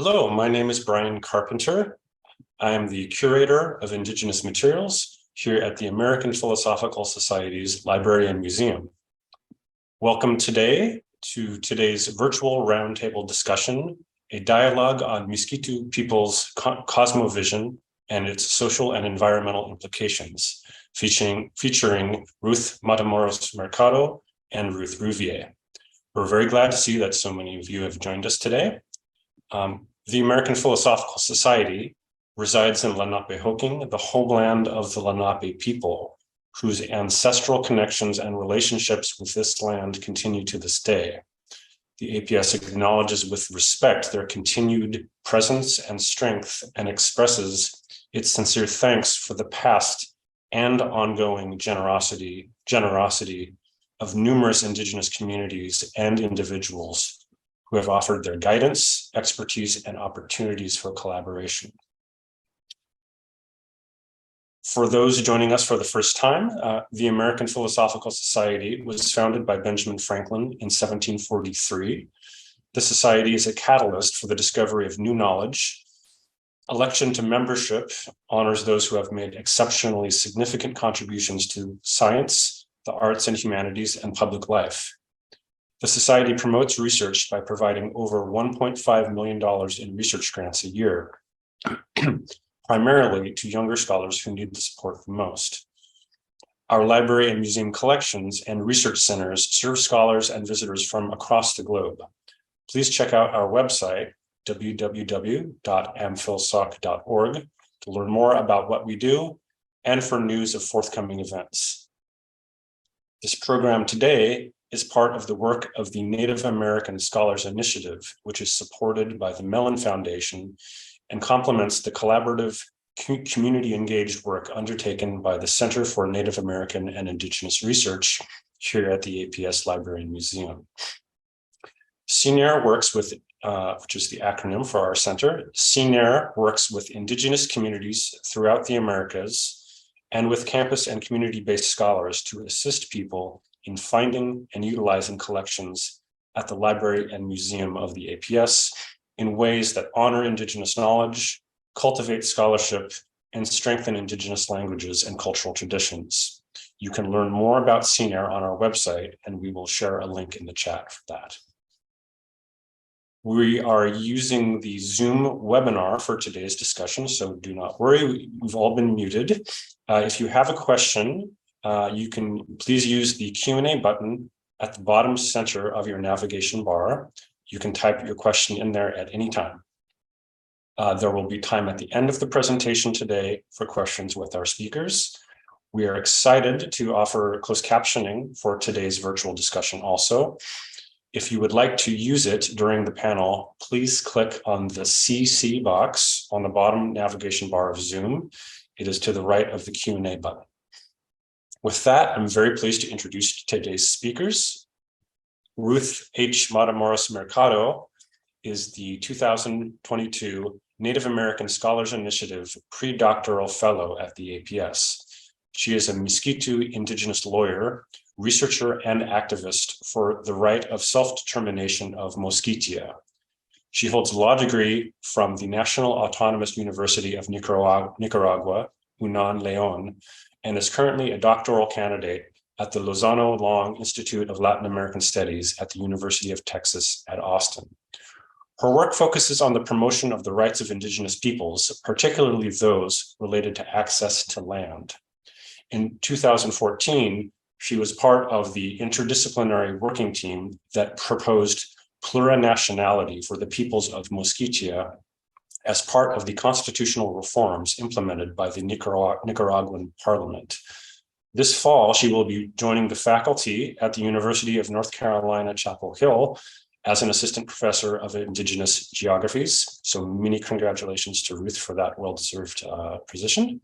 Hello, my name is Brian Carpenter. I am the curator of Indigenous materials here at the American Philosophical Society's Library and Museum. Welcome today to today's virtual roundtable discussion, a dialogue on Miskitu people's cosmovision and its social and environmental implications, featuring Ruth Matamoros Mercado and Ruth Rouvier. We're very glad to see that so many of you have joined us today. The American Philosophical Society resides in Lenapehoking, the homeland of the Lenape people, whose ancestral connections and relationships with this land continue to this day. The APS acknowledges with respect their continued presence and strength and expresses its sincere thanks for the past and ongoing generosity of numerous Indigenous communities and individuals who have offered their guidance, expertise, and opportunities for collaboration. For those joining us for the first time, the American Philosophical Society was founded by Benjamin Franklin in 1743. The society is a catalyst for the discovery of new knowledge. Election to membership honors those who have made exceptionally significant contributions to science, the arts and humanities, and public life. The Society promotes research by providing over $1.5 million in research grants a year, primarily to younger scholars who need the support the most. Our library and museum collections and research centers serve scholars and visitors from across the globe. Please check out our website, www.amphilsoc.org, to learn more about what we do and for news of forthcoming events. This program today is part of the work of the Native American Scholars Initiative, which is supported by the Mellon Foundation and complements the collaborative community-engaged work undertaken by the Center for Native American and Indigenous Research here at the APS Library and Museum. CNARE works with, which is the acronym for our center, CNARE works with Indigenous communities throughout the Americas and with campus and community-based scholars to assist people in finding and utilizing collections at the Library and Museum of the APS in ways that honor Indigenous knowledge, cultivate scholarship, and strengthen Indigenous languages and cultural traditions. You can learn more about CNARE on our website, and we will share a link in the chat for that. We are using the Zoom webinar for today's discussion, so do not worry, we've all been muted. If you have a question, you can please use the Q&A button at the bottom center of your navigation bar. You can type your question in there at any time. There will be time at the end of the presentation today for questions with our speakers. We are excited to offer closed captioning for today's virtual discussion also. If you would like to use it during the panel, please click on the CC box on the bottom navigation bar of Zoom. It is to the right of the Q&A button. With that, I'm very pleased to introduce today's speakers. Ruth H. Matamoros Mercado is the 2022 Native American Scholars Initiative Predoctoral Fellow at the APS. She is a Miskitu Indigenous lawyer, researcher, and activist for the right of self-determination of Mosquitia. She holds a law degree from the National Autonomous University of Nicaragua, UNAM León, and is currently a doctoral candidate at the Lozano Long Institute of Latin American Studies at the University of Texas at Austin. Her work focuses on the promotion of the rights of Indigenous peoples, particularly those related to access to land. In 2014, she was part of the interdisciplinary working team that proposed plurinationality for the peoples of Mosquitia as part of the constitutional reforms implemented by the Nicaraguan parliament. This fall, she will be joining the faculty at the University of North Carolina, Chapel Hill as an assistant professor of Indigenous geographies. So many congratulations to Ruth for that well-deserved position.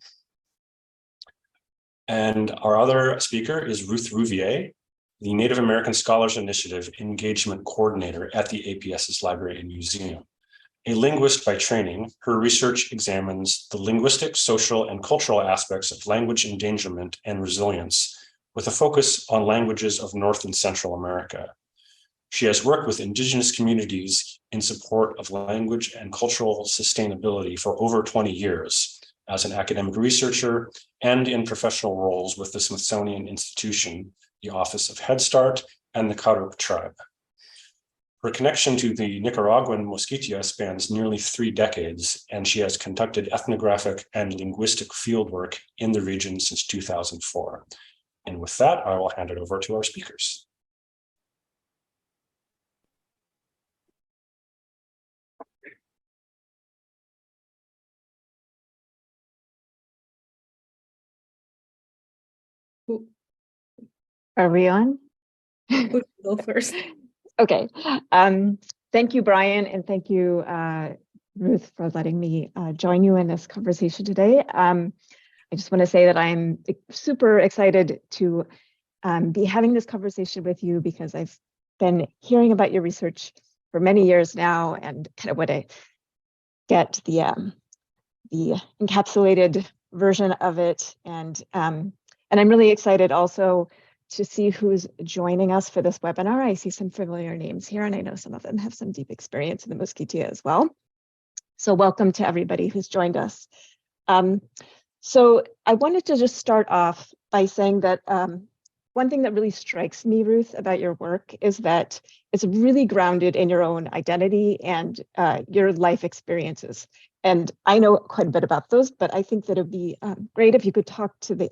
And our other speaker is Ruth Rouvier, the Native American Scholars Initiative Engagement Coordinator at the APS's Library and Museum. A linguist by training, her research examines the linguistic, social, and cultural aspects of language endangerment and resilience, with a focus on languages of North and Central America. She has worked with Indigenous communities in support of language and cultural sustainability for over 20 years as an academic researcher and in professional roles with the Smithsonian Institution, the Office of Head Start, and the Karuk tribe. Her connection to the Nicaraguan Miskitu spans nearly 3 decades, and she has conducted ethnographic and linguistic fieldwork in the region since 2004. And with that, I will hand it over to our speakers. Are we on? Who should go first? Okay. Thank you, Brian, and thank you, Ruth, for letting me join you in this conversation today. I just want to say that I'm super excited to be having this conversation with you because I've been hearing about your research for many years now and kind of want to get the encapsulated version of it. And I'm really excited also to see who's joining us for this webinar. I see some familiar names here, and I know some of them have some deep experience in the Miskitu as well. So welcome to everybody who's joined us. So I wanted to just start off by saying that one thing that really strikes me, Ruth, about your work is that it's really grounded in your own identity and your life experiences. And I know quite a bit about those, but I think that it'd be great if you could talk to the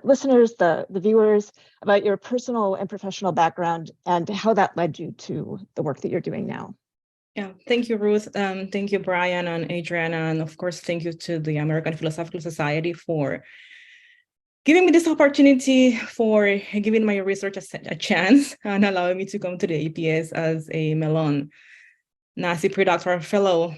listeners, the viewers, about your personal and professional background and how that led you to the work that you're doing now. Yeah, thank you, Ruth. Thank you, Brian and Adriana. And of course, thank you to the American Philosophical Society for giving me this opportunity, for giving my research a chance and allowing me to come to the APS as a Mellon NASI Predoctoral Fellow.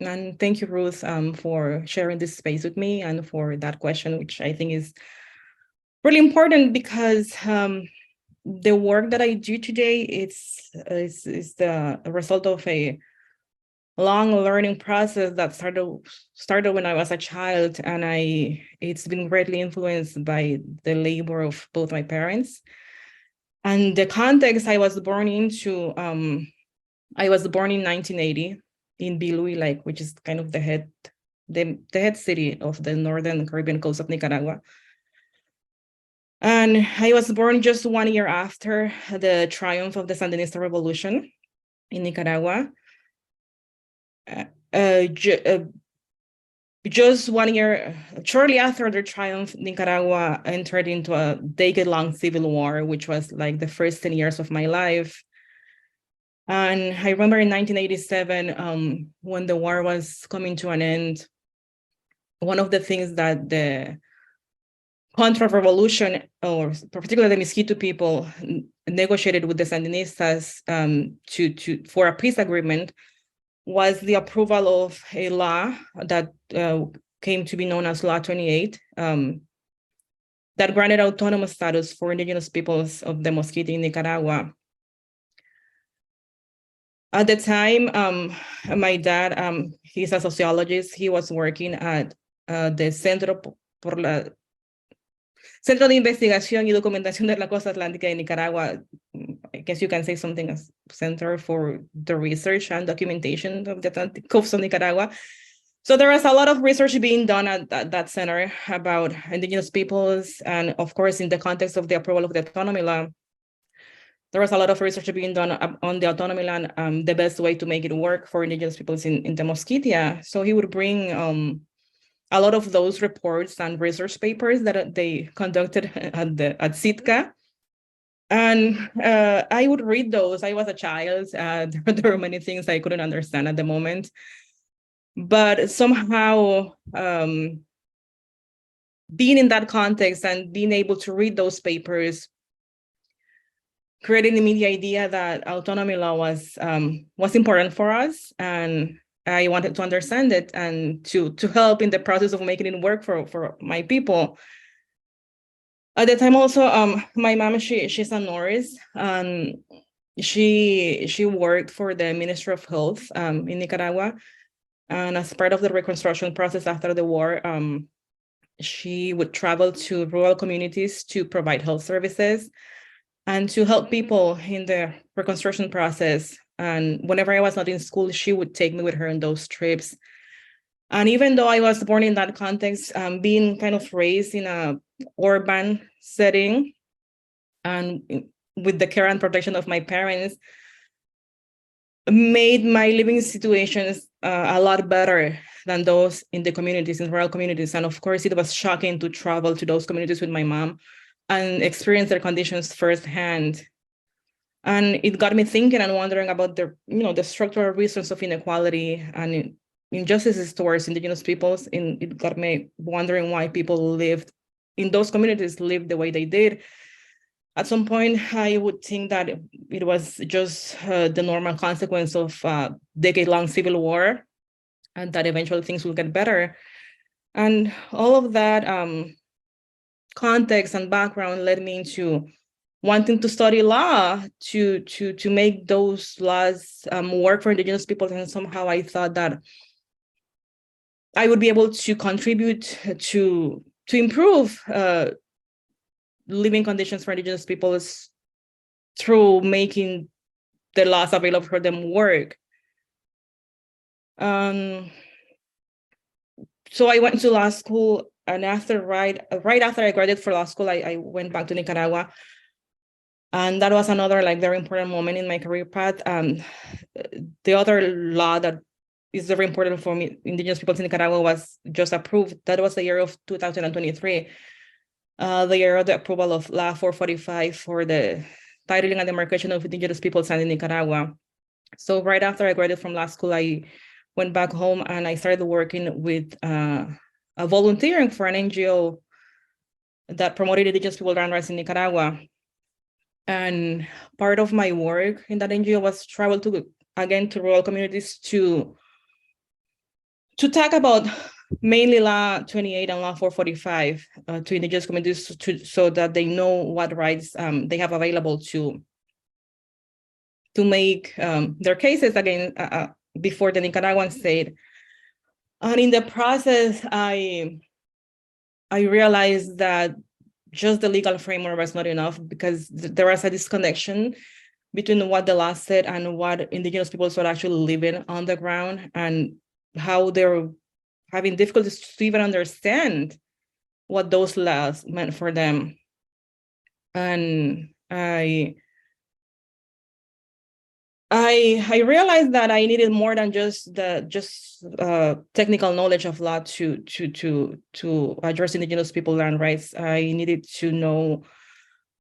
And thank you, Ruth, for sharing this space with me and for that question, which I think is really important because the work that I do today is the result of a long learning process that started when I was a child, and it's been greatly influenced by the labor of both my parents and the context I was born into. I was born in 1980 in Biluy, which is kind of the head city of the northern Caribbean coast of Nicaragua. And I was born just 1 year after the triumph of the Sandinista revolution in Nicaragua. Just 1 year, shortly after the triumph, Nicaragua entered into a decade-long civil war, which was like the first 10 years of my life. And I remember in 1987, when the war was coming to an end, one of the things that the Contra-revolution, or particularly the Miskitu people, negotiated with the Sandinistas for a peace agreement was the approval of a law that came to be known as Law 28, that granted autonomous status for indigenous peoples of the Miskitu in Nicaragua. At the time, my dad, he's a sociologist. He was working at the Centro de Investigación y Documentación de la Costa Atlántica de Nicaragua. I guess you can say something as Center for the Research and Documentation of the Atlantic Coast of Nicaragua. So there was a lot of research being done at that center about indigenous peoples. And of course, in the context of the approval of the autonomy law, there was a lot of research being done on the autonomy law and the best way to make it work for indigenous peoples in the Miskitu. So he would bring a lot of those reports and research papers that they conducted at Sitka. And I would read those. I was a child. There were many things I couldn't understand at the moment. But somehow, being in that context and being able to read those papers created in me the idea that autonomy law was important for us. And I wanted to understand it and to help in the process of making it work for my people. At the time also, my mom, she's a nurse, and she worked for the Ministry of Health in Nicaragua. And as part of the reconstruction process after the war, she would travel to rural communities to provide health services. and to help people in the reconstruction process. And whenever I was not in school, she would take me with her on those trips. And even though I was born in that context, being kind of raised in a urban setting and with the care and protection of my parents, made my living situations a lot better than those in the communities, in rural communities. And of course, it was shocking to travel to those communities with my mom and experience their conditions firsthand. And it got me thinking and wondering about the structural reasons of inequality and injustices towards indigenous peoples. And it got me wondering why people lived in those communities lived the way they did. At some point, I would think that it was just the normal consequence of decade-long civil war, and that eventually things will get better. And all of that context and background led me into wanting to study law to make those laws work for indigenous peoples. And somehow I thought that I would be able to contribute to improve living conditions for indigenous peoples through making the laws available for them work. So I went to law school, and right after I graduated from law school, I went back to Nicaragua. And that was another very important moment in my career path. The other law that is very important for me, indigenous people in Nicaragua, was just approved. That was the year of 2023, the year of the approval of Law 445 for the titling and demarcation of indigenous peoples in Nicaragua. So right after I graduated from law school, I went back home and I started working with volunteering for an NGO that promoted indigenous people land rights in Nicaragua. And part of my work in that NGO was travel to rural communities to talk about mainly Law 28 and Law 445 to indigenous communities so that they know what rights they have available to make their cases again before the Nicaraguan state. And in the process, I realized that just the legal framework was not enough, because there was a disconnection between what the law said and what indigenous peoples were actually living on the ground, and how they were having difficulties to even understand what those laws meant for them. And I realized that I needed more than just technical knowledge of law to address indigenous people land rights. I needed to know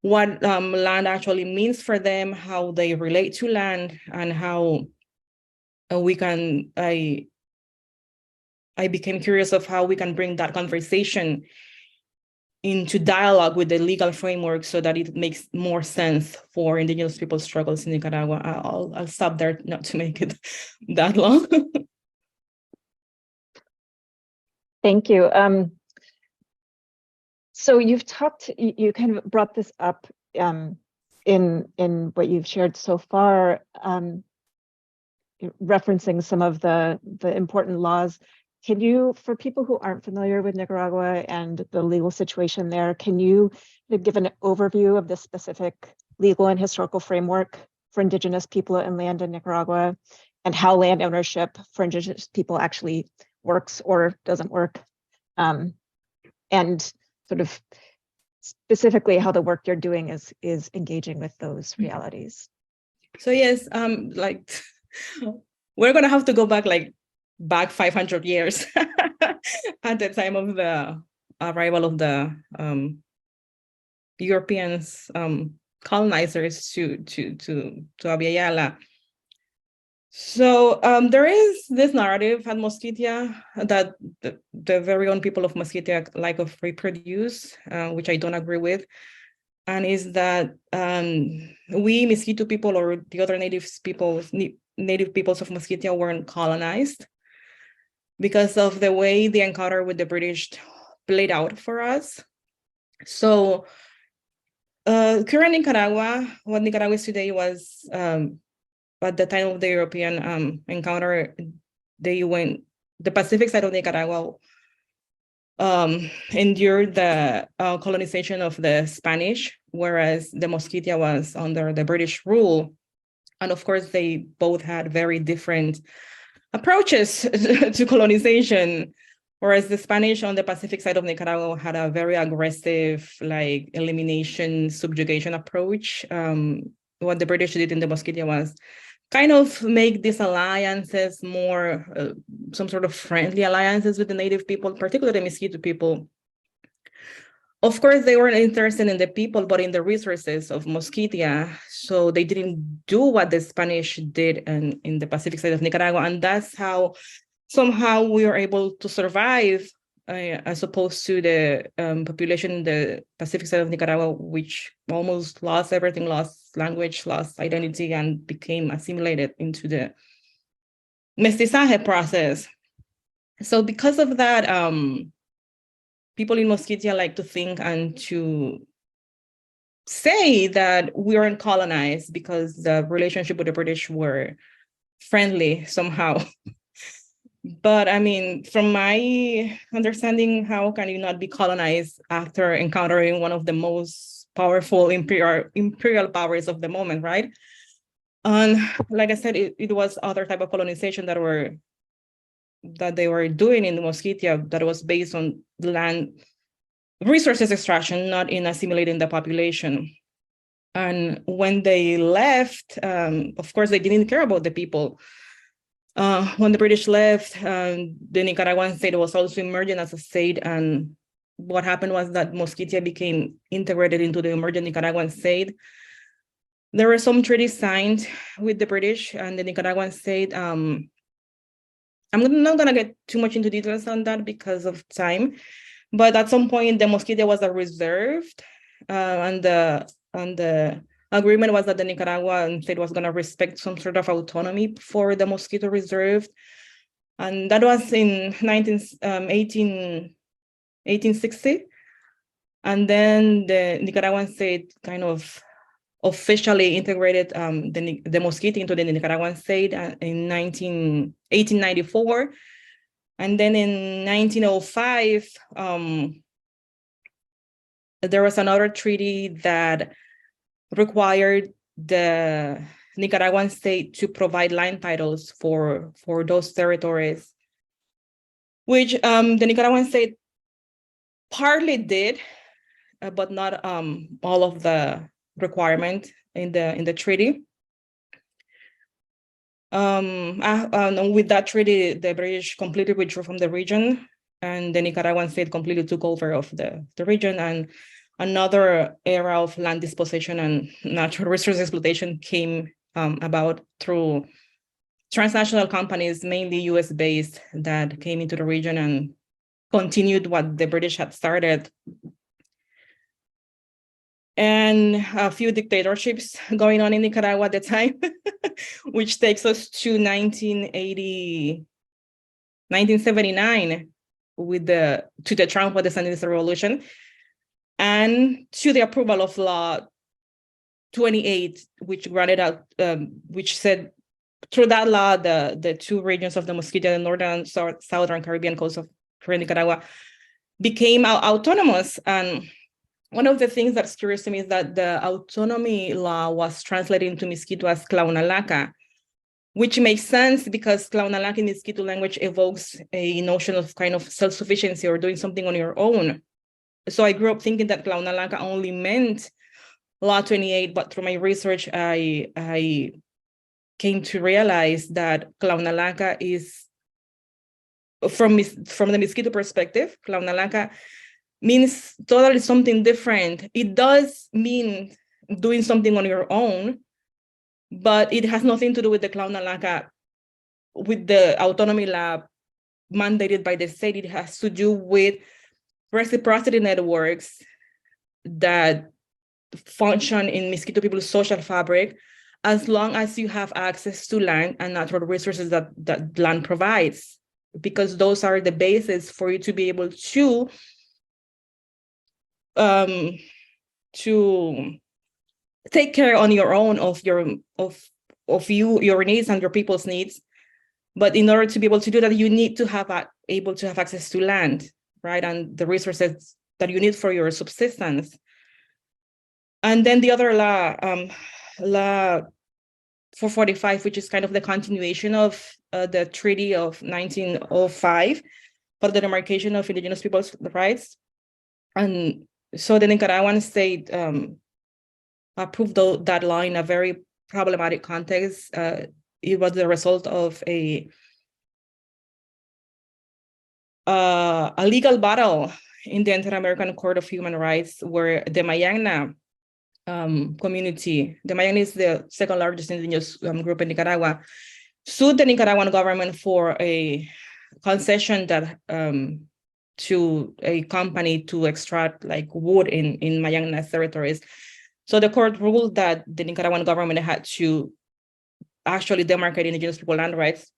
what land actually means for them, how they relate to land, and how we can. I became curious of how we can bring that conversation into dialogue with the legal framework so that it makes more sense for indigenous people's struggles in Nicaragua. I'll stop there, not to make it that long. Thank you. So you kind of brought this up in what you've shared so far, referencing some of the important laws. Can you, for people who aren't familiar with Nicaragua and the legal situation there, can you give an overview of the specific legal and historical framework for indigenous people and land in Nicaragua, and how land ownership for indigenous people actually works or doesn't work? And sort of specifically how the work you're doing is engaging with those realities. So yes, we're gonna have to go back 500 years at the time of the arrival of the Europeans, colonizers to Abya Yala. So there is this narrative at Mosquitia that the very own people of Mosquitia reproduce, which I don't agree with, and is that we Miskitu people or the other native peoples of Mosquitia weren't colonized because of the way the encounter with the British played out for us. So current Nicaragua, what Nicaragua is today, was at the time of the European encounter, the Pacific side of Nicaragua endured the colonization of the Spanish, whereas the Mosquitia was under the British rule. And of course, they both had very different approaches to colonization. Whereas the Spanish on the Pacific side of Nicaragua had a very aggressive, like, elimination, subjugation approach. What the British did in the Mosquitia was kind of make these alliances more, some sort of friendly alliances with the native people, particularly the Miskitu people. Of course, they weren't interested in the people, but in the resources of Mosquitia. So they didn't do what the Spanish did in the Pacific side of Nicaragua. And that's how somehow we were able to survive, as opposed to the population in the Pacific side of Nicaragua, which almost lost everything, lost language, lost identity, and became assimilated into the mestizaje process. So because of that, people in Mosquitia like to think and to say that we weren't colonized because the relationship with the British were friendly somehow. But I mean, from my understanding, how can you not be colonized after encountering one of the most powerful imperial powers of the moment, right? And like I said, it was other type of colonization that they were doing in the Mosquitia that was based on land resources extraction, not in assimilating the population. And when they left, of course, they didn't care about the people. When the British left, the Nicaraguan state was also emerging as a state. And what happened was that Mosquitia became integrated into the emergent Nicaraguan state. There were some treaties signed with the British and the Nicaraguan state. I'm not going to get too much into details on that because of time. But at some point, the Mosquitia was a reserved, and the agreement was that the Nicaraguan state was going to respect some sort of autonomy for the Mosquito Reserve. And that was in 1860. And then the Nicaraguan state kind of officially integrated the Mosquito into the Nicaraguan state in 1894. And then in 1905, there was another treaty that required the Nicaraguan state to provide land titles for those territories, which the Nicaraguan state partly did, but not all of the requirement in the treaty. With that treaty, the British completely withdrew from the region, and the Nicaraguan state completely took over of the region, and another era of land dispossession and natural resource exploitation came about through transnational companies, mainly US-based, that came into the region and continued what the British had started. And a few dictatorships going on in Nicaragua at the time, which takes us to 1979 to the Trump of the Sandinista Revolution, and to the approval of Law 28, which granted out, which said through that law, the two regions of the Mosquitia, the northern and southern Caribbean coast of Nicaragua, became autonomous. And one of the things that's curious to me is that the autonomy law was translated into Miskitu as Claunalaca, which makes sense because Claunalaca in Miskitu language evokes a notion of kind of self-sufficiency or doing something on your own. So I grew up thinking that Claunalaca only meant Law 28, but through my research, I came to realize that Claunalaca is, from the Miskitu perspective, Claunalaca means totally something different. It does mean doing something on your own, but it has nothing to do with the Claunalaca, with the autonomy law mandated by the state. It has to do with reciprocity networks that function in Miskitu people's social fabric, as long as you have access to land and natural resources that land provides, because those are the basis for you to be able to take care on your own of your needs and your people's needs. But in order to be able to do that, you need to have access to land. right? And the resources that you need for your subsistence. And then the other law, Law 445, which is kind of the continuation of the Treaty of 1905 for the demarcation of indigenous people's rights. And so the Nicaraguan state approved that law in a very problematic context. It was the result of a legal battle in the Inter-American Court of Human Rights, where the Mayangna community, the Mayangna is the second largest indigenous group in Nicaragua, sued the Nicaraguan government for a concession that to a company to extract like wood in Mayangna territories. So the court ruled that the Nicaraguan government had to actually demarcate indigenous people land rights.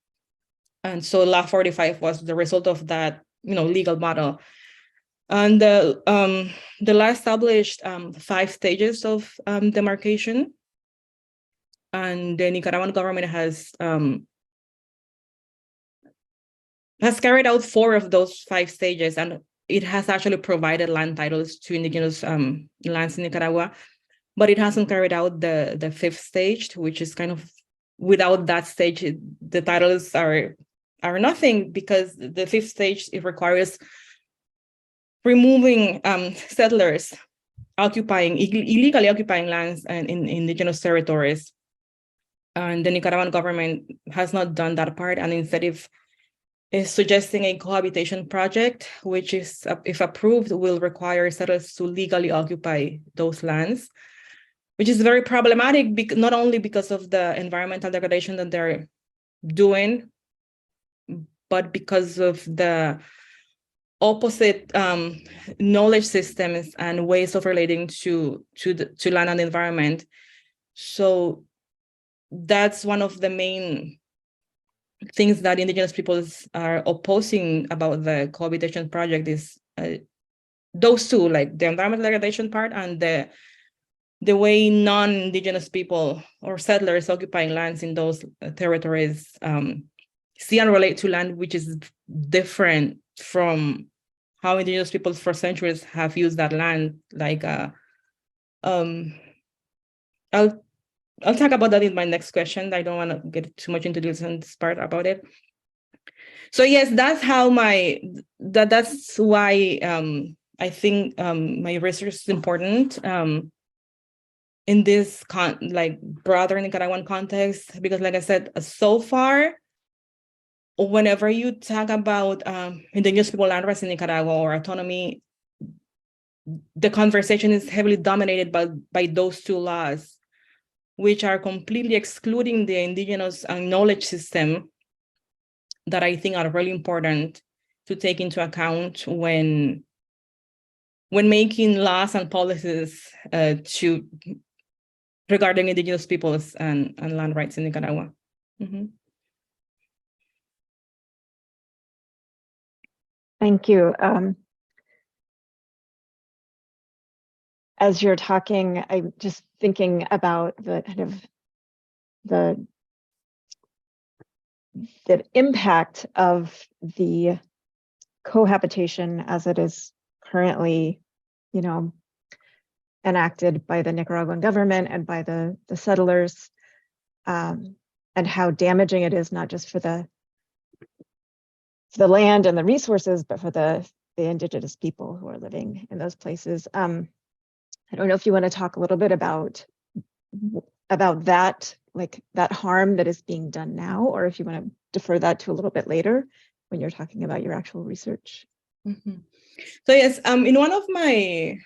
And so Law 45 was the result of that, legal battle. And the law established 5 stages of demarcation. And the Nicaraguan government has carried out 4 of those 5 stages, and it has actually provided land titles to indigenous lands in Nicaragua, but it hasn't carried out the 5th stage, which is kind of, without that stage, the titles are nothing, because the 5th stage, it requires removing settlers illegally occupying lands and in indigenous territories. And the Nicaraguan government has not done that part, and instead is suggesting a cohabitation project, which is, if approved, will require settlers to legally occupy those lands, which is very problematic, not only because of the environmental degradation that they're doing, but because of the opposite knowledge systems and ways of relating to land and environment. So that's one of the main things that indigenous peoples are opposing about the Cohabitation project, is those two, like the environmental degradation part and the way non-indigenous people or settlers occupying lands in those territories see and relate to land, which is different from how indigenous peoples for centuries have used that land. Like, I'll talk about that in my next question. I don't want to get too much into this part about it. So yes, that's how that's why I think my research is important in this broader Nicaraguan context, because like I said, so far, whenever you talk about indigenous people land rights in Nicaragua or autonomy, the conversation is heavily dominated by those 2 laws, which are completely excluding the indigenous knowledge system that I think are really important to take into account when making laws and policies regarding indigenous peoples and land rights in Nicaragua. Mm-hmm. Thank you. As you're talking, I'm just thinking about the kind of the impact of the cohabitation as it is currently, enacted by the Nicaraguan government and by the settlers, and how damaging it is, not just for the land and the resources, but for the indigenous people who are living in those places. I don't know if you want to talk a little bit about that, like that harm that is being done now, or if you want to defer that to a little bit later when you're talking about your actual research. Mm-hmm. So yes, in one of my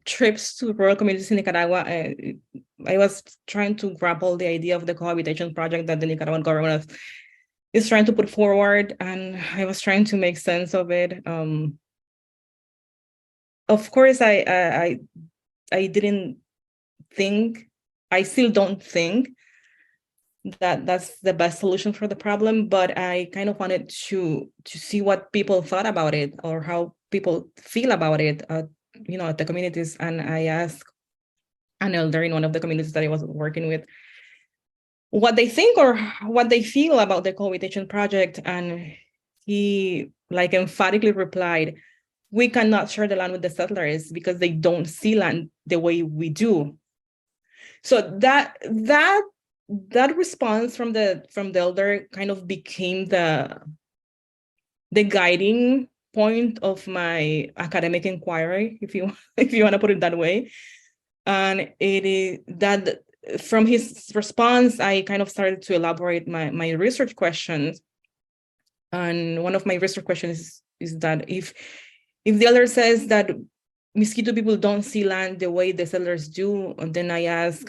trips to rural communities in Nicaragua, I was trying to grapple the idea of the cohabitation project that the Nicaraguan government is trying to put forward, and I was trying to make sense of it. Of course, I didn't think, I still don't think that that's the best solution for the problem, but I kind of wanted to see what people thought about it, or how people feel about it, at the communities. And I asked an elder in one of the communities that I was working with what they think or what they feel about the Cohabitation project, and he like emphatically replied, we cannot share the land with the settlers because they don't see land the way we do. So that response from the elder kind of became the guiding point of my academic inquiry, if you want to put it that way. And it is that from his response, I kind of started to elaborate my research questions. And one of my research questions is that if the elder says that Miskitu people don't see land the way the settlers do, and then I ask,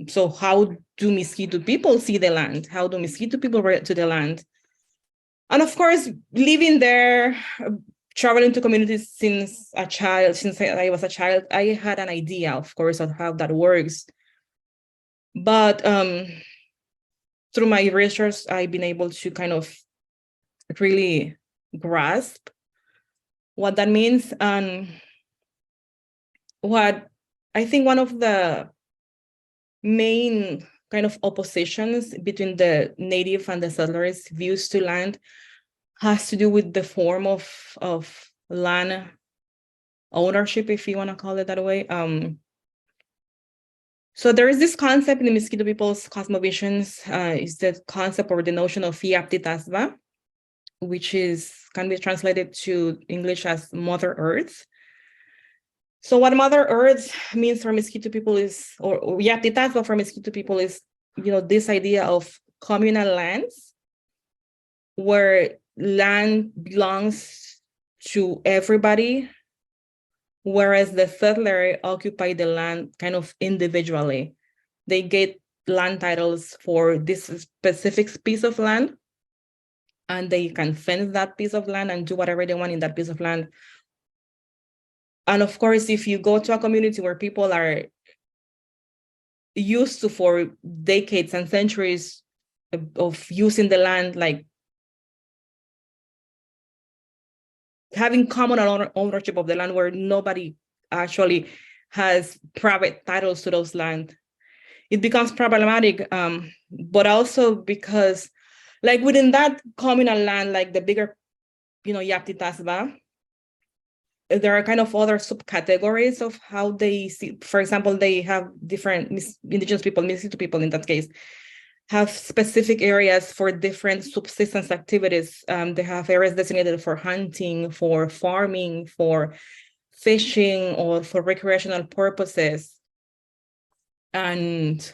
so how do Miskitu people see the land? How do Miskitu people relate to the land? And of course, living there, traveling to communities since I was a child, I had an idea, of course, of how that works. But through my research, I've been able to kind of really grasp what that means. And what I think one of the main kind of oppositions between the native and the settlers' views to land has to do with the form of land ownership, if you want to call it that way. So there is this concept in the Miskitu people's cosmovisions, is the concept or the notion of Yaptitasba, which can be translated to English as Mother Earth. So what Mother Earth means for Miskitu people is, or Yaptitasba for Miskitu people is, this idea of communal lands where land belongs to everybody, whereas the settler occupy the land kind of individually. They get land titles for this specific piece of land, and they can fence that piece of land and do whatever they want in that piece of land. And of course, if you go to a community where people are used to, for decades and centuries of using the land, like having common ownership of the land where nobody actually has private titles to those land, it becomes problematic. But also because, like within that communal land, like the bigger, Yaptitasba, there are kind of other subcategories of how they see. For example, they have different indigenous people, Miskitu people in that case, have specific areas for different subsistence activities. They have areas designated for hunting, for farming, for fishing, or for recreational purposes. And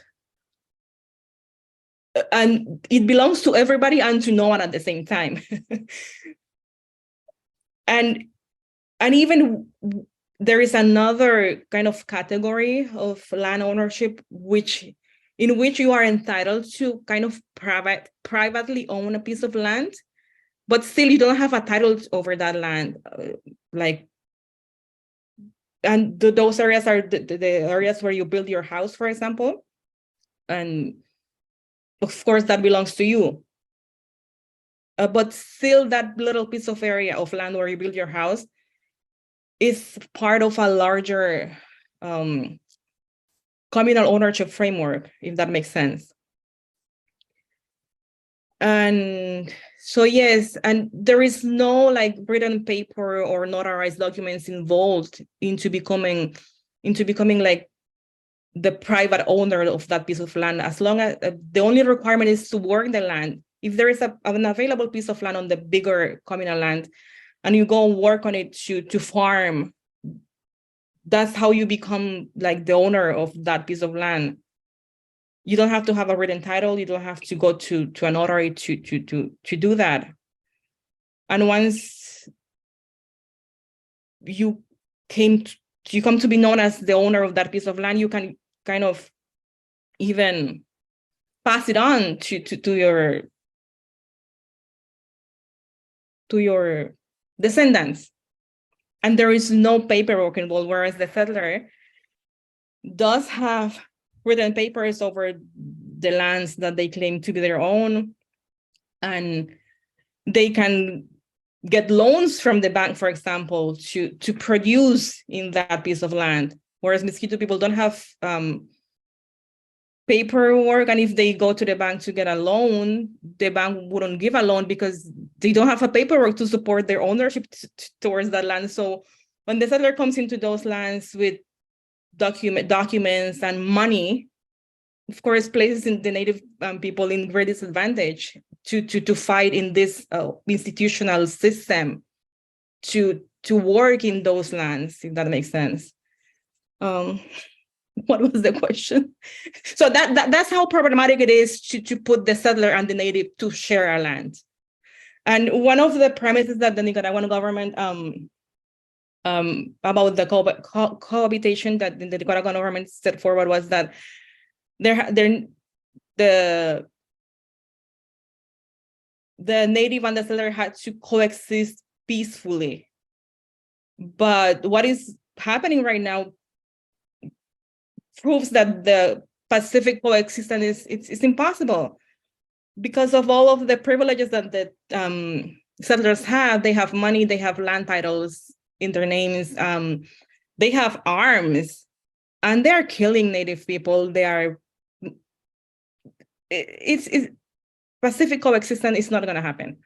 it belongs to everybody and to no one at the same time. And even there is another kind of category of land ownership in which you are entitled to kind of privately own a piece of land, but still you don't have a title over that land. And those areas are the areas where you build your house, for example. And of course that belongs to you. But still that little piece of area of land where you build your house is part of a larger communal ownership framework, if that makes sense. And so, yes, and there is no like written paper or notarized documents involved into becoming like the private owner of that piece of land, as long as the only requirement is to work the land. If there is an available piece of land on the bigger communal land, and you go work on it to farm, that's how you become like the owner of that piece of land. You don't have to have a written title. You don't have to go to a notary to do that. And once you come to be known as the owner of that piece of land, you can kind of even pass it on to your descendants. And there is no paperwork involved, whereas the settler does have written papers over the lands that they claim to be their own, and they can get loans from the bank, for example, to produce in that piece of land, whereas Miskitu people don't have paperwork, and if they go to the bank to get a loan, the bank wouldn't give a loan because they don't have a paperwork to support their ownership towards that land. So when the settler comes into those lands with documents and money, of course, places in the native people in great disadvantage to fight in this institutional system to work in those lands, if that makes sense. What was the question? So that's how problematic it is to put the settler and the native to share a land. And one of the premises that the Nicaraguan government about the cohabitation that the Nicaraguan government set forward was that the native and the settler had to coexist peacefully. But what is happening right now proves that the Pacific coexistence it's impossible because of all of the privileges that the settlers have. They have money, they have land titles in their names, they have arms, and they're killing native people. It's Pacific coexistence is not going to happen.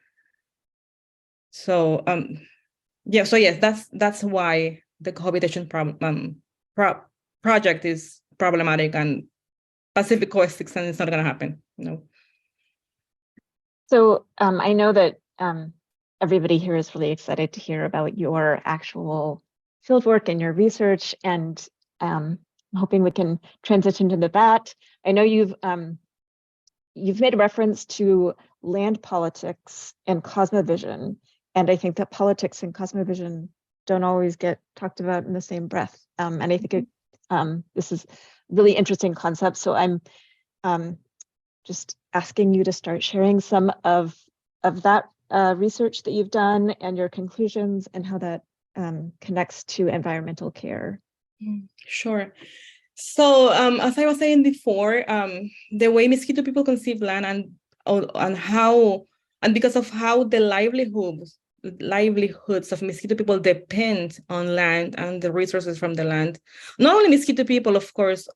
So yeah, so yes, that's why the cohabitation project is problematic, and Pacific coexistence is not going to happen. No. So I know that everybody here is really excited to hear about your actual fieldwork and your research, and I'm hoping we can transition into that. I know you've made a reference to land politics and Cosmovision, and I think that politics and Cosmovision don't always get talked about in the same breath. And I think this is really interesting concept. So I'm just asking you to start sharing some of that research that you've done and your conclusions and how that connects to environmental care. Sure. So as I was saying before, the way Miskitu people conceive land and how, and because of how the livelihoods of Miskitu people depend on land and the resources from the land. Not only Miskitu people, of course,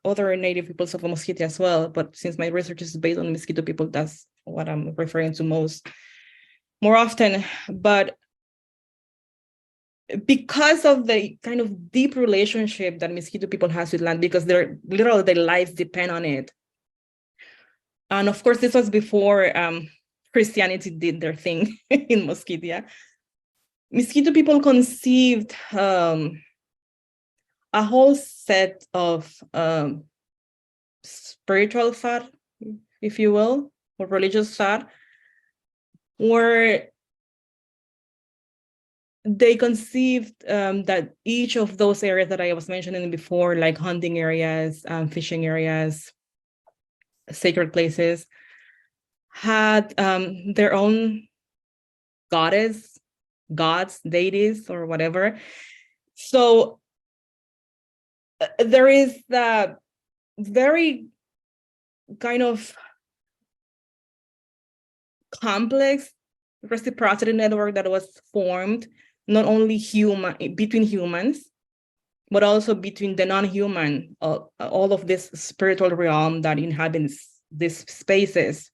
other native peoples of Miskitu as well, but since my research is based on Miskitu people, that's what I'm referring to more often. But because of the kind of deep relationship that Miskitu people has with land, because their lives depend on it. And of course, this was before Christianity did their thing in Mosquitia. Miskitu people conceived a whole set of spiritual thought, if you will, or religious thought, where they conceived that each of those areas that I was mentioning before, like hunting areas, fishing areas, sacred places, had their own gods, deities, or whatever. So there is the very kind of complex reciprocity network that was formed, not only between humans, but also between the non-human, all of this spiritual realm that inhabits these spaces.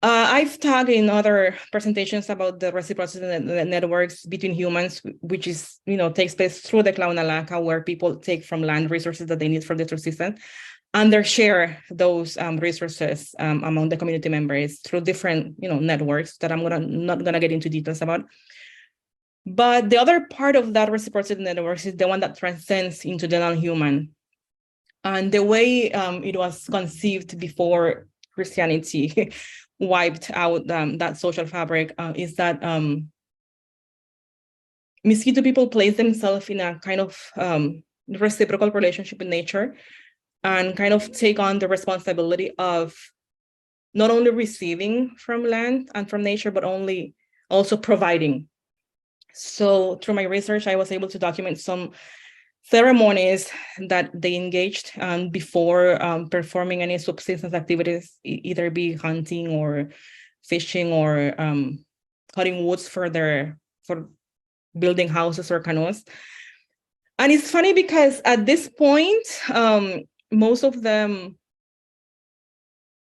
I've talked in other presentations about the reciprocity networks between humans, which is, takes place through the Claunalaca, where people take from land resources that they need for their subsistence, and they share those resources among the community members through different, networks that I'm not gonna get into details about. But the other part of that reciprocity networks is the one that transcends into the non-human. And the way it was conceived before Christianity wiped out that social fabric is that Miskitu people place themselves in a kind of reciprocal relationship with nature, and kind of take on the responsibility of not only receiving from land and from nature, but also providing. So through my research, I was able to document some ceremonies that they engaged before performing any subsistence activities, either be hunting or fishing or cutting woods for building houses or canoes. And it's funny because at this point, most of the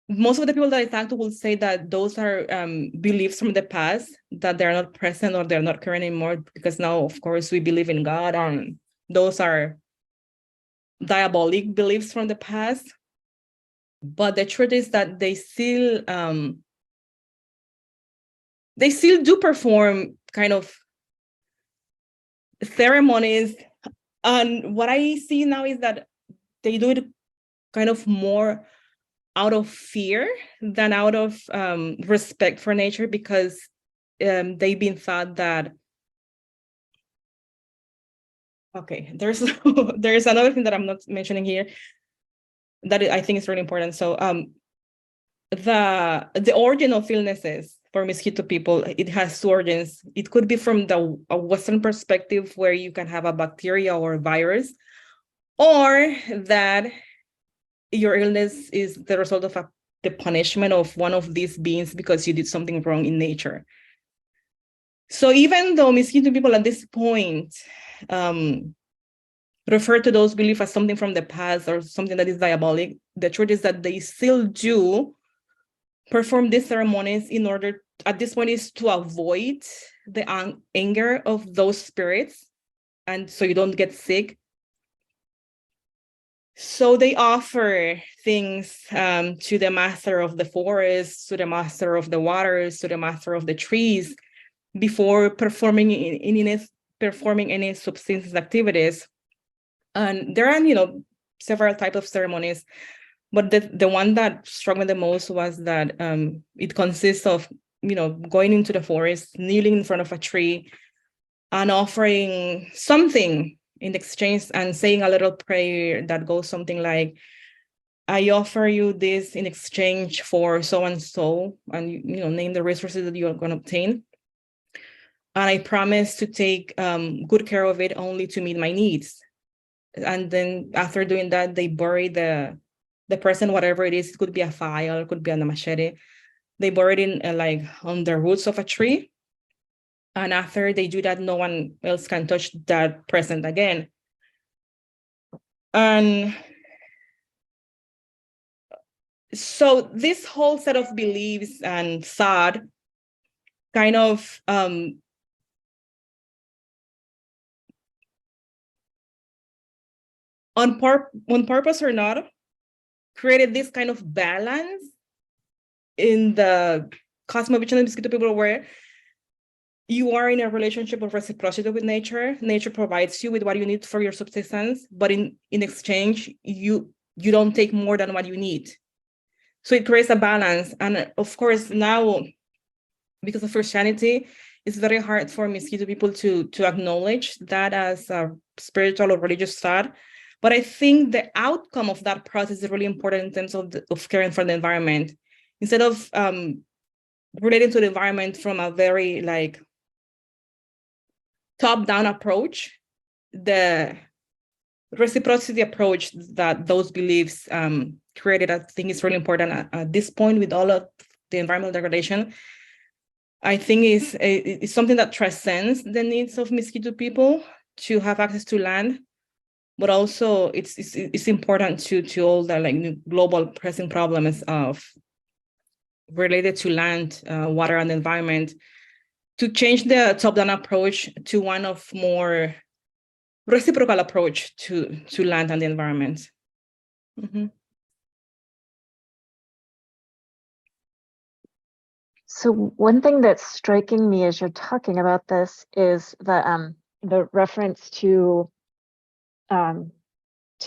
people that I talk to will say that those are beliefs from the past, that they're not present or they're not current anymore, because now, of course, we believe in God, and those are diabolic beliefs from the past. But the truth is that they still do perform kind of ceremonies. And what I see now is that they do it kind of more out of fear than out of respect for nature, because they've been thought that, okay, there's another thing that I'm not mentioning here that I think is really important. So the origin of illnesses for Miskitu people, it has two origins. It could be from a Western perspective, where you can have a bacteria or a virus, or that your illness is the result of the punishment of one of these beings because you did something wrong in nature. So even though Miskitu people at this point refer to those beliefs as something from the past or something that is diabolic, the truth is that they still do perform these ceremonies in order, at this point, is to avoid the anger of those spirits, and so you don't get sick. So they offer things to the master of the forest, to the master of the waters, to the master of the trees, before performing any subsistence activities. And there are, several types of ceremonies, but the one that struck me the most was that it consists of, going into the forest, kneeling in front of a tree, and offering something in exchange, and saying a little prayer that goes something like, I offer you this in exchange for so and so, and name the resources that you are going to obtain. And I promise to take good care of it only to meet my needs. And then after doing that, they bury the person, whatever it is. It could be a file, it could be a machete. They bury it in like on the roots of a tree. And after they do that, no one else can touch that present again. And so this whole set of beliefs and thought kind of on purpose or not, created this kind of balance in the Cosmovision and Miskitu people, where you are in a relationship of reciprocity with nature. Nature provides you with what you need for your subsistence, but in exchange, you don't take more than what you need. So it creates a balance. And of course, now, because of Christianity, it's very hard for Miskitu people to acknowledge that as a spiritual or religious thought. But I think the outcome of that process is really important in terms of caring for the environment. Instead of relating to the environment from a very top-down approach, the reciprocity approach that those beliefs created, I think, is really important at this point with all of the environmental degradation. I think is something that transcends the needs of Miskitu people to have access to land, but also it's important to all the global pressing problems of related to land, water, and environment, to change the top-down approach to one of more reciprocal approach to land and the environment. Mm-hmm. So one thing that's striking me as you're talking about this is the reference to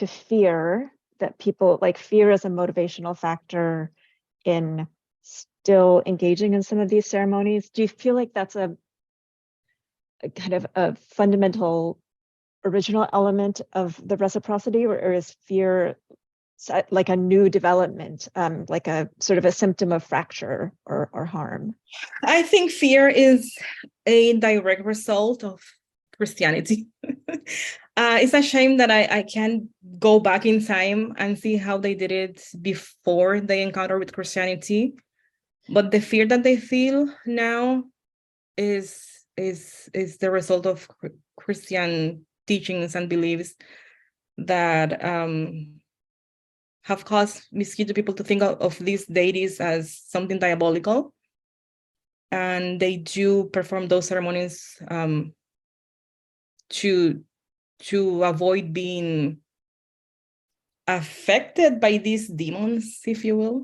fear, that people fear as a motivational factor in still engaging in some of these ceremonies. Do you feel like that's a kind of a fundamental original element of the reciprocity, or is fear like a new development, like a sort of a symptom of fracture or harm? I think fear is a direct result of Christianity. It's a shame that I can't go back in time and see how they did it before they encountered with Christianity. But the fear that they feel now is the result of Christian teachings and beliefs that have caused Miskitu people to think of these deities as something diabolical. And they do perform those ceremonies to avoid being affected by these demons, if you will.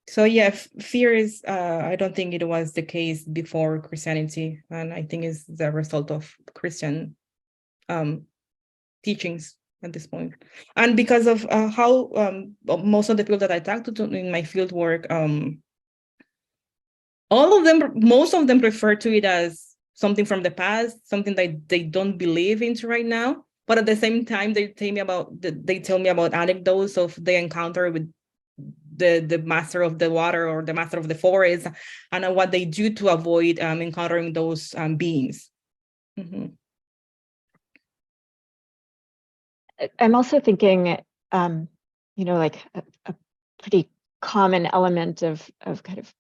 So yeah, fear is, I don't think it was the case before Christianity, and I think it's the result of Christian teachings at this point. And because of how most of the people that I talked to in my field work, most of them refer to it as something from the past, something that they don't believe into right now. But at the same time, they tell me about anecdotes of the encounter with the master of the water or the master of the forest, and what they do to avoid encountering those beings. Mm-hmm. I'm also thinking, like a pretty common element of kind of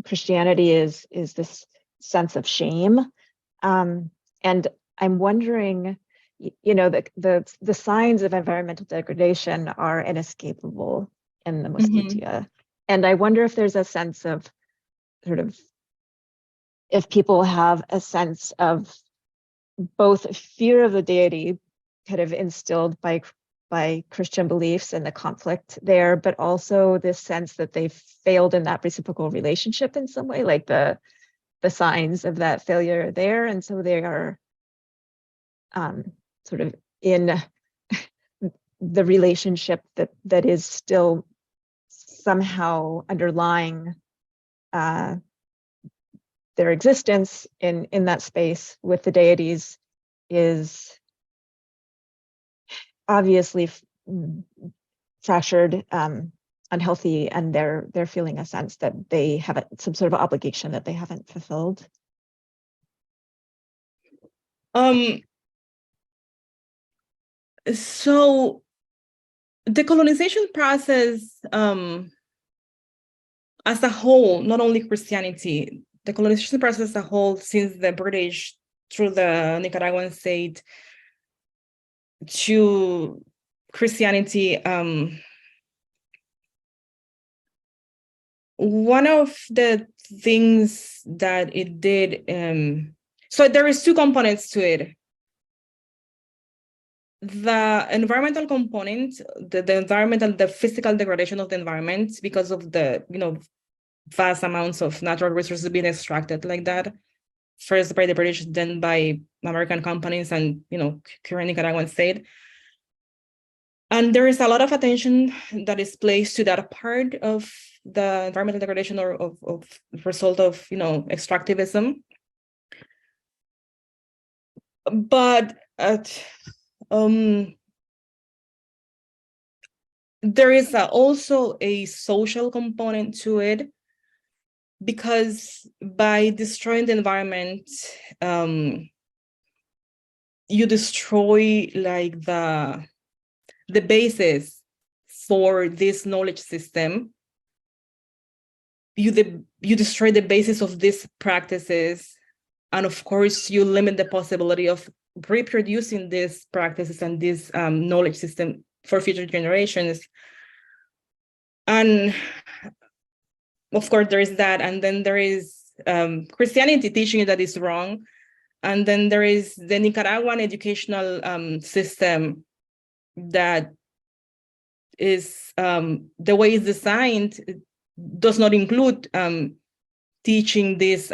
Christianity is this sense of shame, and I'm wondering, the signs of environmental degradation are inescapable in the Miskitu, mm-hmm. And I wonder if there's a sense of sort of, if people have a sense of both fear of the deity kind of instilled by Christian beliefs and the conflict there, but also this sense that they've failed in that reciprocal relationship in some way, like the signs of that failure there. And so they are sort of in the relationship that is still somehow underlying their existence in that space with the deities is obviously fractured, unhealthy, and they're feeling a sense that they have some sort of obligation that they haven't fulfilled. So the colonization process as a whole, not only Christianity, the colonization process as a whole, since the British through the Nicaraguan state to Christianity, one of the things that it did, so there is two components to it. The environmental component, the physical degradation of the environment because of the, vast amounts of natural resources being extracted like that, first by the British, then by American companies and, current Nicaraguan state. And there is a lot of attention that is placed to that part of the environmental degradation or of result of, extractivism. But there is also a social component to it, because by destroying the environment, you destroy like the basis for this knowledge system. You destroy the basis of these practices, and of course you limit the possibility of reproducing these practices and this knowledge system for future generations. And of course there is that, and then there is Christianity teaching you that is wrong, and then there is the Nicaraguan educational system that is the way it's designed does not include teaching this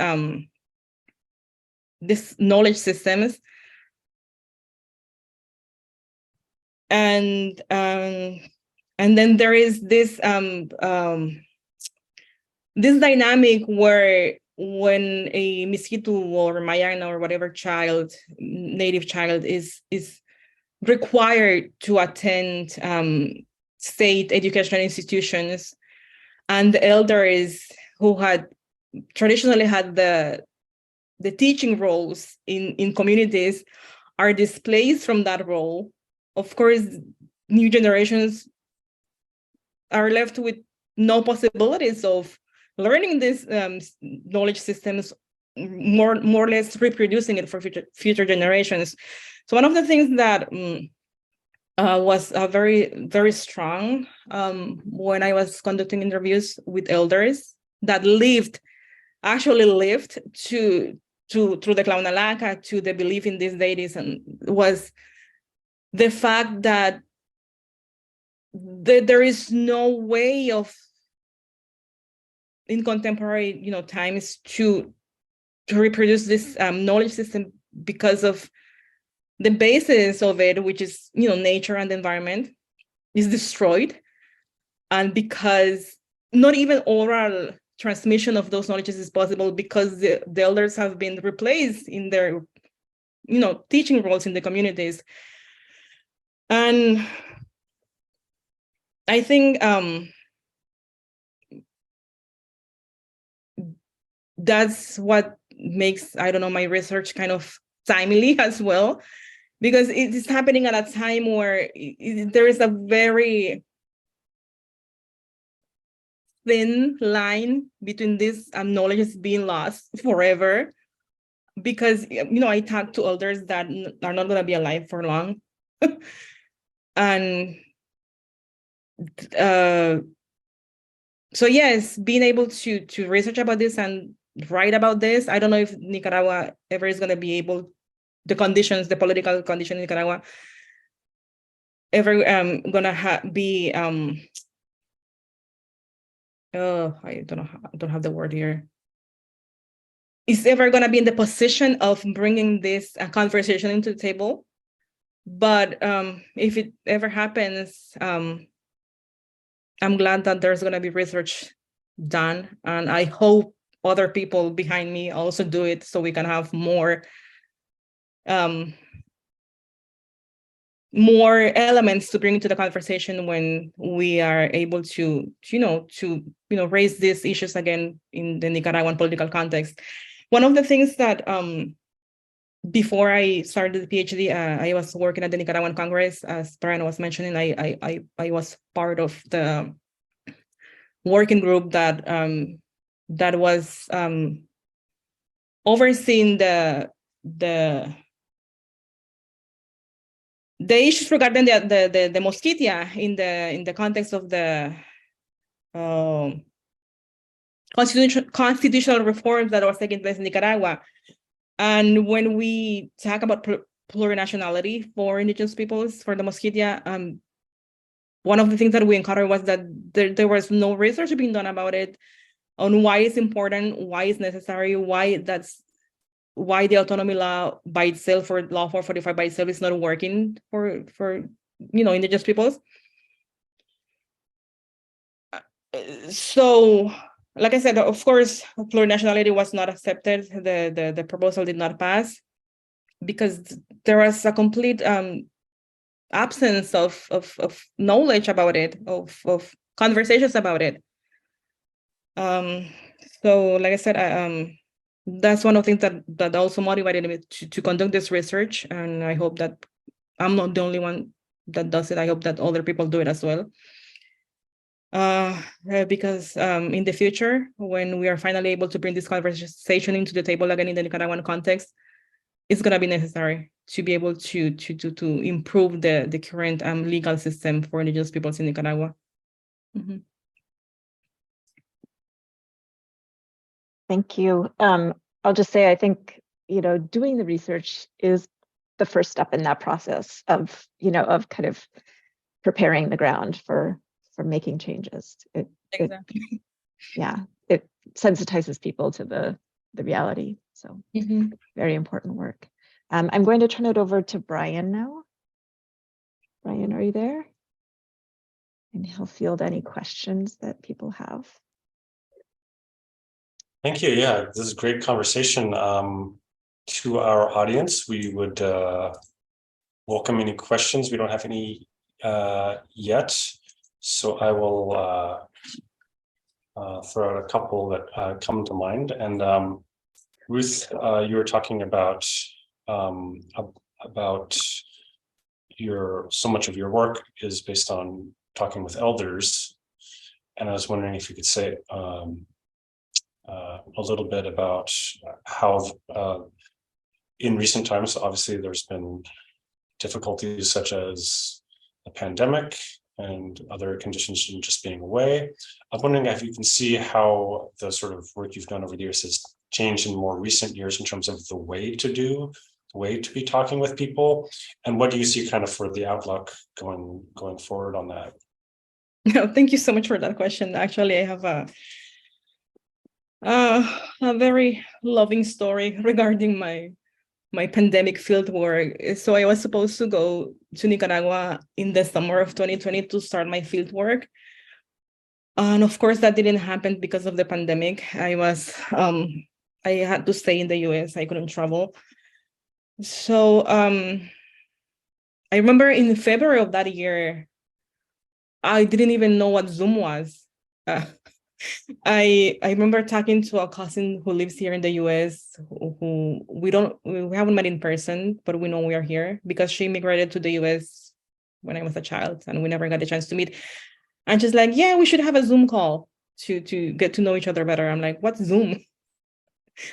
knowledge systems, and then there is this this dynamic where when a Miskitu or Mayana or whatever native child is required to attend state educational institutions, and the elders who had traditionally had the teaching roles in communities are displaced from that role, of course, new generations are left with no possibilities of learning these knowledge systems, more or less reproducing it for future generations. So one of the things that was very, very strong when I was conducting interviews with elders that actually lived through the Claunalaca, to the belief in these deities, and was the fact that there is no way of, in contemporary times, to reproduce this knowledge system, because of the basis of it, which is nature and the environment, is destroyed, and because not even oral transmission of those knowledges is possible, because the elders have been replaced in their teaching roles in the communities. And I think that's what makes, I don't know, my research kind of timely as well, because it is happening at a time where there is a very thin line between this knowledge being lost forever, because I talk to elders that are not going to be alive for long. And so yes, being able to research about this and write about this, I don't know if Nicaragua ever is going to be able, the political condition in Nicaragua ever gonna be I don't have the word here, is ever gonna be in the position of bringing this conversation into the table. But if it ever happens, I'm glad that there's gonna be research done, and I hope other people behind me also do it, so we can have more elements to bring to the conversation when we are able to raise these issues again in the Nicaraguan political context. One of the things that before I started the PhD, I was working at the Nicaraguan Congress, as Brian was mentioning. I was part of the working group that was overseeing the issues regarding the Mosquitia in the context of the constitutional reforms that was taking place in Nicaragua. And when we talk about plurinationality for indigenous peoples, for the Mosquitia, one of the things that we encountered was that there was no research being done about it, on why it's important, why it's necessary, why the autonomy law by itself, or law 445 by itself, is not working for indigenous peoples. So, like I said, of course, plurinationality was not accepted. The proposal did not pass because there was a complete absence of knowledge about it, of conversations about it. So, like I said, that's one of the things that also motivated me to conduct this research, and I hope that I'm not the only one that does it. I hope that other people do it as well. Because in the future, when we are finally able to bring this conversation into the table again in the Nicaraguan context, it's going to be necessary to be able to improve the current legal system for indigenous peoples in Nicaragua. Mm-hmm. Thank you. I'll just say, I think, doing the research is the first step in that process of kind of preparing the ground for making changes. Exactly. It sensitizes people to the reality. So very important work. I'm going to turn it over to Brian now. Brian, are you there? And he'll field any questions that people have. Thank you. Yeah, this is a great conversation. To our audience, we would welcome any questions. We don't have any yet, so I will throw out a couple that come to mind. And Ruth, you were talking about so much of your work is based on talking with elders, and I was wondering if you could say a little bit about how in recent times, obviously there's been difficulties such as the pandemic and other conditions and just being away. I'm wondering if you can see how the sort of work you've done over the years has changed in more recent years in terms of the way to be talking with people, and what do you see kind of for the outlook going forward on that? No, thank you so much for that question. Actually, I have a very loving story regarding my pandemic field work. So I was supposed to go to Nicaragua in the summer of 2020 to start my field work. And of course, that didn't happen because of the pandemic. I had to stay in the US. I couldn't travel. So I remember in February of that year, I didn't even know what Zoom was. I remember talking to a cousin who lives here in the US, who we haven't met in person, but we know we are here because she immigrated to the US when I was a child and we never got a chance to meet. And she's like, yeah, we should have a Zoom call to get to know each other better. I'm like, what's Zoom?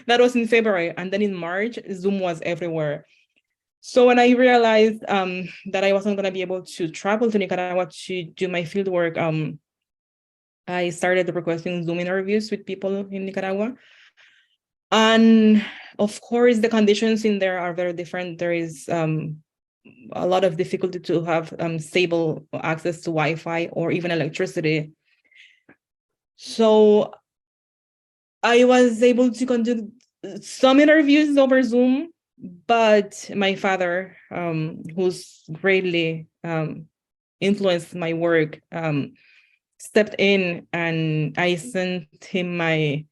That was in February. And then in March, Zoom was everywhere. So when I realized that I wasn't going to be able to travel to Nicaragua to do my field work, I started requesting Zoom interviews with people in Nicaragua. And of course, the conditions in there are very different. There is a lot of difficulty to have stable access to Wi-Fi or even electricity. So I was able to conduct some interviews over Zoom, but my father, who's greatly influenced my work, stepped in, and I sent him my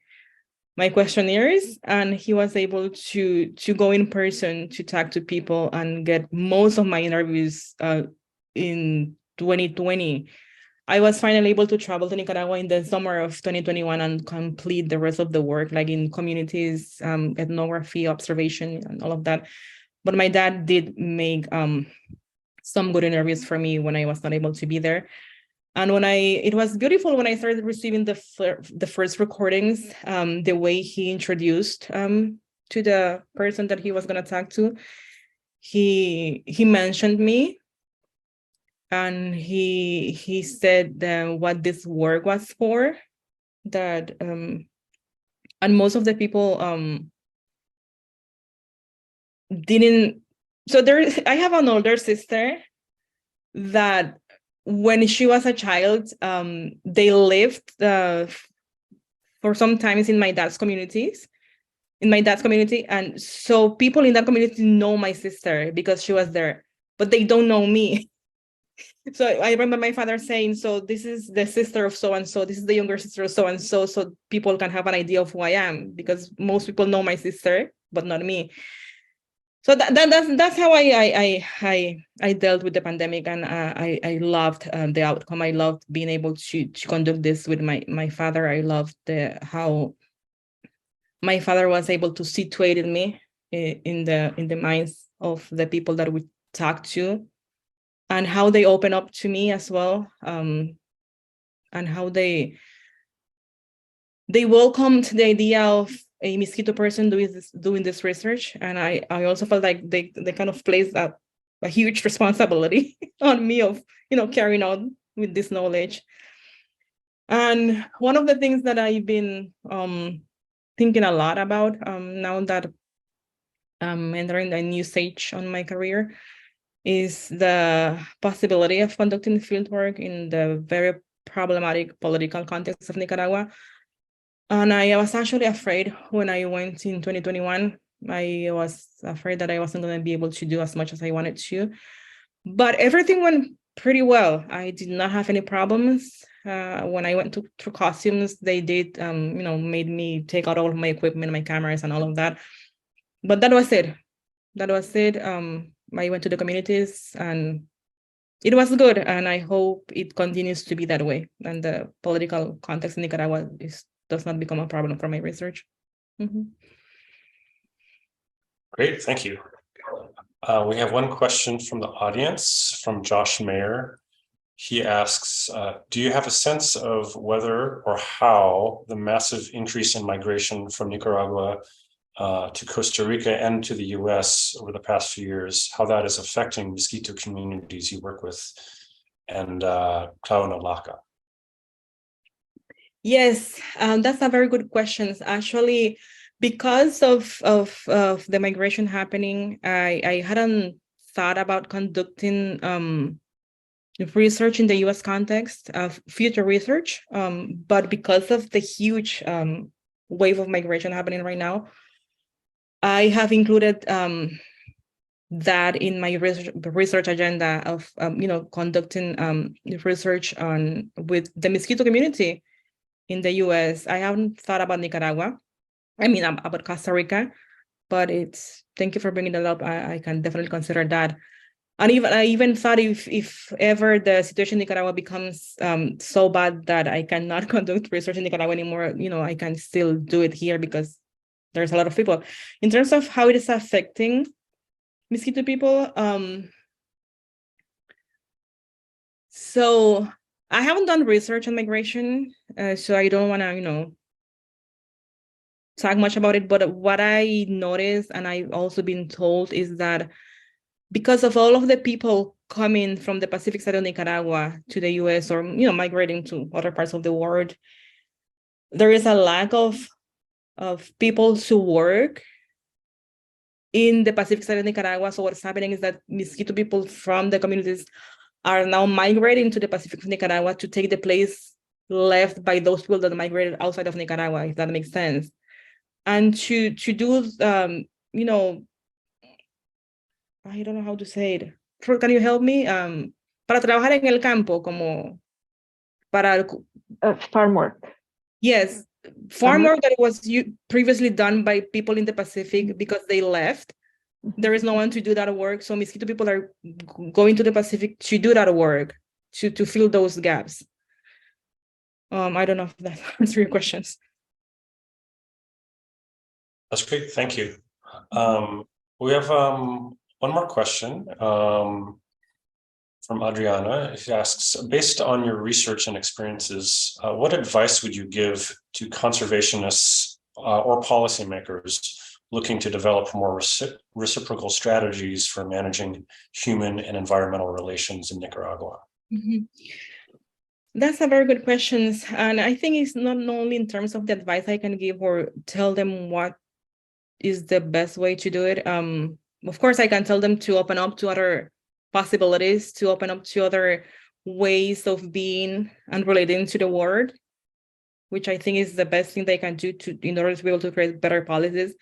questionnaires, and he was able to go in person to talk to people and get most of my interviews in 2020. I was finally able to travel to Nicaragua in the summer of 2021 and complete the rest of the work, like in communities, ethnography, observation, and all of that. But my dad did make some good interviews for me when I was not able to be there. And it was beautiful when I started receiving the first recordings, the way he introduced to the person that he was going to talk to. He mentioned me, and he said what this work was for, that and most of the people didn't. So I have an older sister that when she was a child, they lived for some times in my dad's community. And so people in that community know my sister because she was there, but they don't know me. So I remember my father saying, so this is the sister of so-and-so, this is the younger sister of so-and-so, so people can have an idea of who I am, because most people know my sister, but not me. So that's how I dealt with the pandemic, and I loved the outcome. I loved being able to conduct this with my father. I loved how my father was able to situate me in the minds of the people that we talked to, and how they open up to me as well, and how they welcomed the idea of a Miskitu person doing this research. And I also felt like they kind of placed a huge responsibility on me of carrying on with this knowledge. And one of the things that I've been thinking a lot about now that I'm entering a new stage on my career is the possibility of conducting fieldwork in the very problematic political context of Nicaragua. And I was actually afraid when I went in 2021. I was afraid that I wasn't going to be able to do as much as I wanted to. But everything went pretty well. I did not have any problems. When I went through costumes, they did, made me take out all of my equipment, my cameras, and all of that. But that was it. I went to the communities, and it was good. And I hope it continues to be that way. And the political context in Nicaragua does not become a problem for my research. Mm-hmm. Great, thank you. We have one question from the audience, from Josh Mayer. He asks, do you have a sense of whether or how the massive increase in migration from Nicaragua to Costa Rica and to the US over the past few years, how that is affecting Miskitu communities you work with? and Klaunalaka? Yes, that's a very good question. Actually, because of the migration happening, I hadn't thought about conducting research in the U.S. context of future research, but because of the huge wave of migration happening right now, I have included that in my research agenda of conducting research with the Miskitu community in the U.S. I haven't thought about Nicaragua. I mean, about Costa Rica, but thank you for bringing that up. I can definitely consider that. And I even thought if ever the situation in Nicaragua becomes so bad that I cannot conduct research in Nicaragua anymore, I can still do it here because there's a lot of people. In terms of how it is affecting Miskitu people, so I haven't done research on migration, so I don't want to, talk much about it. But what I noticed, and I've also been told, is that because of all of the people coming from the Pacific side of Nicaragua to the US or, migrating to other parts of the world, there is a lack of people to work in the Pacific side of Nicaragua. So what's happening is that Miskitu people from the communities are now migrating to the Pacific of Nicaragua to take the place left by those people that migrated outside of Nicaragua, if that makes sense. And to do, I don't know how to say it. Can you help me? Para trabajar en el campo, como para farm work. Yes, farm work that was previously done by people in the Pacific because they left. There is no one to do that work. So Miskitu people are going to the Pacific to do that work, to fill those gaps. I don't know if that answers your questions. That's great. Thank you. We have one more question from Adriana. She asks, based on your research and experiences, what advice would you give to conservationists or policymakers looking to develop more reciprocal strategies for managing human and environmental relations in Nicaragua? Mm-hmm. That's a very good question. And I think it's not only in terms of the advice I can give or tell them what is the best way to do it. Of course, I can tell them to open up to other possibilities, to open up to other ways of being and relating to the world, which I think is the best thing they can do in order to be able to create better policies.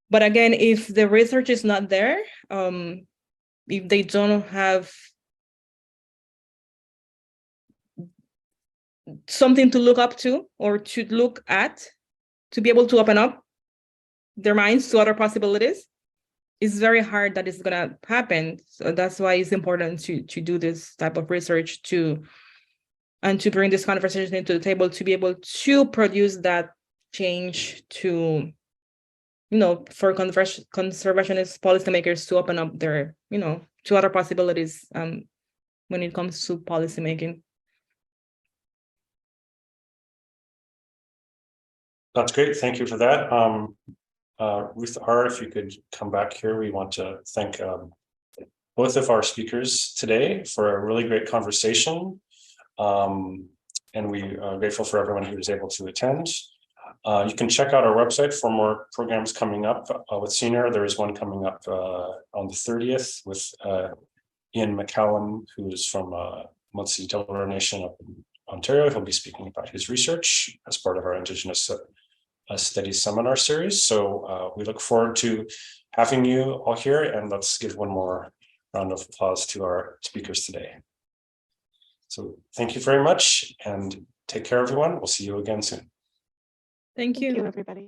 But again, if the research is not there, if they don't have something to look up to or to look at, to be able to open up their minds to other possibilities, it's very hard that it's going to happen. So that's why it's important to do this type of research and to bring this conversation into the table, to be able to produce that change to, for conservationist policymakers to open up their, to other possibilities when it comes to policymaking. That's great. Thank you for that. Ruth R., if you could come back here, we want to thank both of our speakers today for a really great conversation. And we are grateful for everyone who was able to attend. You can check out our website for more programs coming up with CNR. There is one coming up on the 30th with Ian McCallum, who is from Mutsi Delaware Nation up in Ontario. He'll be speaking about his research as part of our Indigenous Studies Seminar series. So we look forward to having you all here, and let's give one more round of applause to our speakers today. So thank you very much and take care, everyone. We'll see you again soon. Thank you, everybody.